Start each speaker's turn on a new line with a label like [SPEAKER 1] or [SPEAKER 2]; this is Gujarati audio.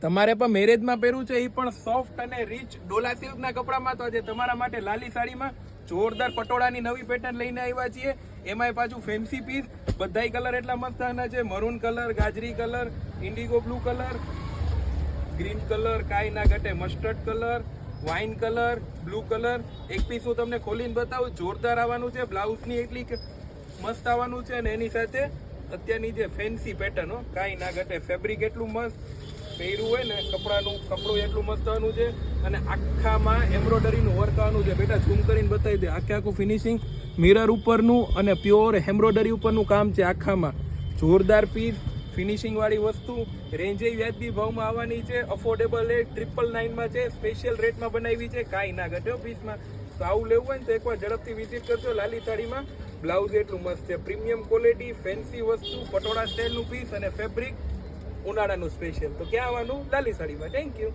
[SPEAKER 1] તમારે પણ મેરેજમાં પહેરવું છે, એ પણ સોફ્ટ અને રીચ ડોલા સિલ્કના કપડામાં. તો આજે તમારા માટે લાલી સાડીમાં જોરદાર પટોળાની નવી પેટર્ન લઈને આવ્યા છીએ. એમાંય પાછું ફેન્સી પીસ, બધાય કલર એટલા મસ્ત આના છે. મરૂન કલર, ગાજરી colour, indigo blue colour, green colour, કાંઈ ના ઘટે, mustard colour, wine colour, blue colour. એક પીસ હું તમને ખોલીને બતાવું. જોરદાર આવવાનું છે. બ્લાઉઝની એટલી મસ્ત આવવાનું છે, અને એની સાથે અત્યારની જે ફેન્સી પેટર્ન, કાંઈ ના ઘટે. ફેબ્રિક એટલું મસ્ત પહેર્યું હોય ને, કપડું એટલું મસ્ત આવવાનું છે. અને આખામાં એમ્બ્રોઇડરીનું વર્ક આવવાનું છે. બેટા ઝૂમ કરીને બતાવી દે. આખું ફિનિશિંગ મિરર ઉપરનું અને પ્યોર એમ્બ્રોઇડરી ઉપરનું કામ છે આખામાં. જોરદાર પીસ, ફિનિશિંગ વાળી વસ્તુ, રેન્જ વ્યાજબી ભાવમાં આવવાની છે. અફોર્ડેબલ એ 999 છે. સ્પેશિયલ રેટમાં બનાવી છે. કાંઈ ના ઘટે પીસમાં. તો આવું લેવું હોય ને તો એકવાર ઝડપથી વિઝિટ કરજો લાલી સાડીમાં. બ્લાઉઝ એટલું મસ્ત છે. પ્રીમિયમ ક્વોલિટી, ફેન્સી વસ્તુ, પટોળા સ્ટાઇલનું પીસ અને ફેબ્રિક ઉનાળાનું સ્પેશિયલ. તો ક્યાં આવવાનું? લાલી સાડીમાં. Thank you.